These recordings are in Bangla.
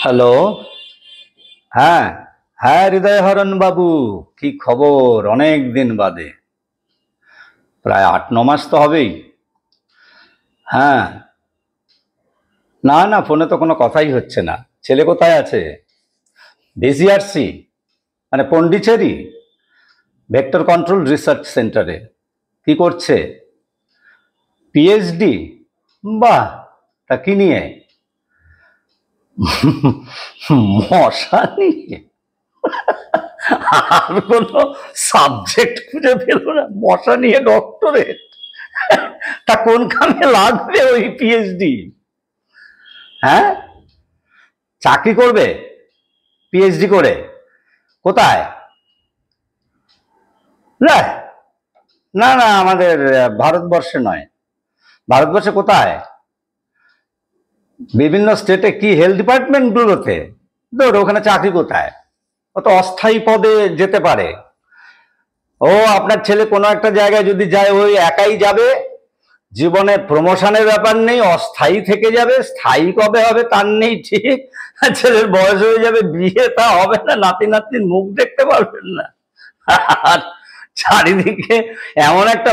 হ্যালো। হ্যাঁ, হ্যাঁ হৃদয়হরণ বাবু, কি খবর? অনেক দিন বাদে, প্রায় 8-9 মাস তো হবেই। হ্যাঁ, না না, ফোনে তো কোনো কথাই হচ্ছে না। ছেলে কোথায় আছে? ডিসিআরসি মানে পন্ডিচেরি ভেক্টর কন্ট্রোল রিসার্চ সেন্টারে কি করছে? পিএইচডি? বাহ, তা কি নিয়ে? মশা নিয়ে? আর কোনো সাবজেক্ট খুঁজে পেল না, মশা নিয়ে ডক্টরেট? তা কোন কামে লাগবে ওই পিএইচডি? হ্যাঁ, চাকরি করবে পিএইচডি করে? কোথায়? না না না, আমাদের ভারতবর্ষে নয়। ভারতবর্ষে কোথায়? বিভিন্ন স্টেটে কি হেলথ ডিপার্টমেন্ট গুলোতে? ধর, ওখানে চাকরি কোথায়? ও তো অস্থায়ী পদে যেতে পারে। ও আপনার ছেলে কোনো একটা জায়গায় যদি যায়, ওই একাই যাবে, জীবনে প্রমোশনের ব্যাপার নেই, অস্থায়ী থেকে যাবে। স্থায়ী কবে হবে তার নেই ঠিক। ছেলের বয়স হয়ে যাবে, বিয়ে তা হবে না, নাতি নাতনির মুখ দেখতে পারবেন না। আর চারিদিকে এমন একটা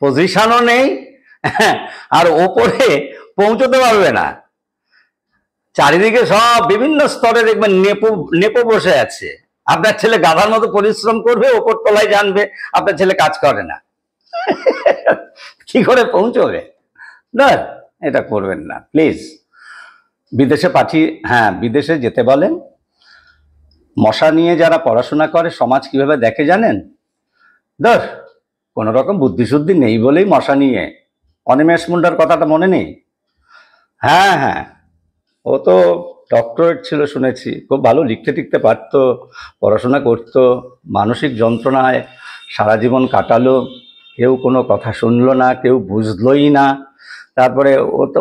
পজিশনও নেই, আর ওপরে পৌঁছতে পারবে না। চারিদিকে সব বিভিন্ন স্তরে দেখবেন নেপো নেপো বসে আছে। আপনার ছেলে গাধার মতো পরিশ্রম করবে, ওপর তলায় জানবে আপনার ছেলে কাজ করে না। কি করে পৌঁছবে? না, এটা করবেন না প্লিজ। বিদেশে পাঠিয়ে, হ্যাঁ, বিদেশে যেতে বলেন। মশা নিয়ে যারা পড়াশোনা করে সমাজ কিভাবে দেখে জানেন? ধর, কোন রকম বুদ্ধিশুদ্ধি নেই বলেই মশা নিয়ে। অনিমেষ মুন্ডার কথাটা মনে নেই? হ্যাঁ হ্যাঁ, ও তো ডক্টরেট ছিল শুনেছি, খুব ভালো লিখতে টিখতে পারতো, পড়াশোনা করতো, মানসিক যন্ত্রণায় সারা জীবন কাটালো, কেউ কোনো কথা শুনলো না, কেউ বুঝলোই না। তারপরে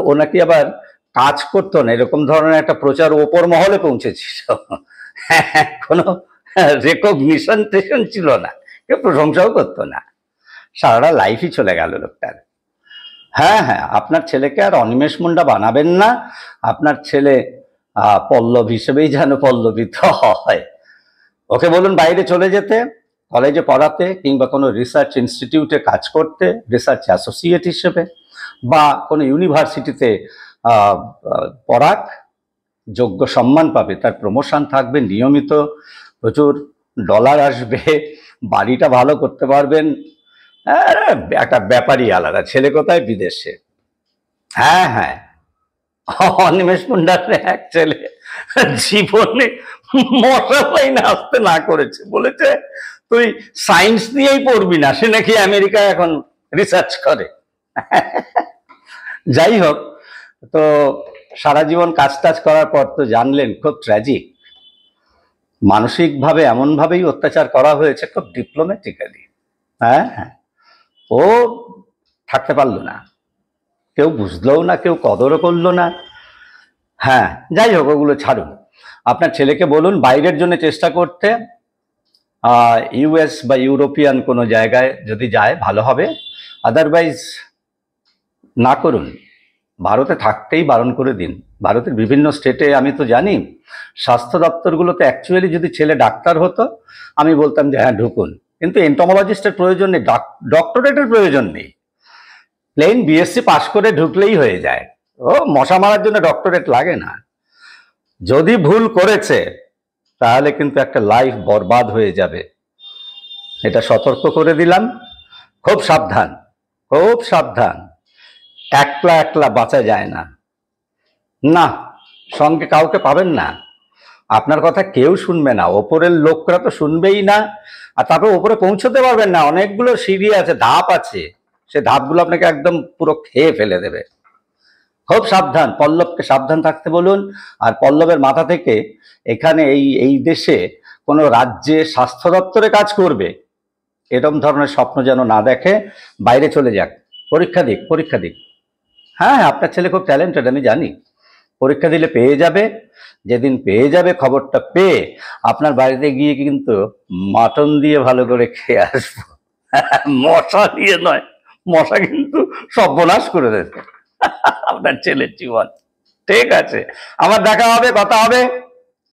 ও নাকি আবার কাজ করতো না, এরকম ধরনের একটা প্রচার ওপর মহলে পৌঁছেছিল। কোনো রেকগনিশন টেশন ছিল না, কেউ প্রশংসাও করতো না। সারাটা লাইফই চলে গেল লোকটার। হ্যাঁ হ্যাঁ, আপনার ছেলেকে আর অনিমেষ মুন্ডা বানাবেন না। আপনার ছেলে পল্লব হিসেবেই যেন পল্লবিত হয়। ওকে বলুন বাইরে চলে যেতে, কলেজে পড়াতে, কিংবা কোনো রিসার্চ ইনস্টিটিউটে কাজ করতে, রিসার্চ অ্যাসোসিয়েট হিসেবে, বা কোনো ইউনিভার্সিটিতে পড়াক। যোগ্য সম্মান পাবে, তার প্রমোশন থাকবে নিয়মিত, প্রচুর ডলার আসবে, বাড়িটা ভালো করতে পারবেন। একটা ব্যাপারই আলাদা। ছেলে কোথায়? বিদেশে। হ্যাঁ হ্যাঁ, অনিমেষ মুন্ডার এক ছেলে জীবনে মশা লাইনে আসতে না করেছে, বলেছে তুই সায়েন্স নিয়েই পড়বি না। সে নাকি আমেরিকায় এখন রিসার্চ করে। যাই হোক, তো সারা জীবন কাজ টাজ করার পর তো জানলেন খুব ট্র্যাজিক, মানসিকভাবে এমনভাবেই অত্যাচার করা হয়েছে, খুব ডিপ্লোম্যাটিক্যালি। হ্যাঁ হ্যাঁ, ও থাকতে পারলো না, কেউ বুঝলোও না, কেউ কদরও করলো না। হ্যাঁ, যাই হোক, ওগুলো ছাড়ুন। আপনার ছেলেকে বলুন বাইরের জন্য চেষ্টা করতে, ইউএস বা ইউরোপিয়ান কোনো জায়গায় যদি যায় ভালো হবে। আদারওয়াইজ না করুন, ভারতে থাকতেই বারণ করে দিন। ভারতের বিভিন্ন স্টেটে আমি তো জানি, স্বাস্থ্য দপ্তরগুলোতে অ্যাকচুয়ালি যদি ছেলে ডাক্তার হতো, আমি বলতাম যে হ্যাঁ ঢুকুন, কিন্তু এন্টোমোলজিস্টের প্রয়োজন নেই, ডক্টরেটের প্রয়োজন নেই। প্লেন বিএসসি পাশ করে ঢুকলেই হয়ে যায়। ও মশা মারার জন্য ডক্টরেট লাগে না। যদি ভুল করেছে তাহলে কিন্তু একটা লাইফ বরবাদ হয়ে যাবে, এটা সতর্ক করে দিলাম। খুব সাবধান, খুব সাবধান। একলা একলা বাঁচা যায় না, না, সঙ্গে কাউকে পাবেন না। আপনার কথা কেউ শুনবে না, ওপরের লোকরা তো শুনবেই না। আর তারপর ওপরে পৌঁছতে পারবেন না, অনেকগুলো সিঁড়ি আছে, ধাপ আছে, সে ধাপগুলো আপনাকে একদম পুরো খেয়ে ফেলে দেবে। খুব সাবধান, পল্লবকে সাবধান থাকতে বলুন। আর পল্লবের মাথা থেকে এখানে এই দেশে কোনো রাজ্যে স্বাস্থ্য দপ্তরে কাজ করবে এরকম ধরনের স্বপ্ন যেন না দেখে, বাইরে চলে যাক, পরীক্ষা দিক, পরীক্ষা দিক। হ্যাঁ হ্যাঁ, আপনার ছেলে খুব ট্যালেন্টেড, আমি জানি। পরীক্ষা দিলে পেয়ে যাবে। যেদিন পেয়ে যাবে, খবরটা পেয়ে আপনার বাড়িতে গিয়ে কিন্তু মাটন দিয়ে ভালো করে খেয়ে আসবো। মশা দিয়ে নয়, মশা কিন্তু সর্বনাশ করে দেবে আপনার ছেলের জীবন। ঠিক আছে, আবার দেখা হবে, কথা হবে।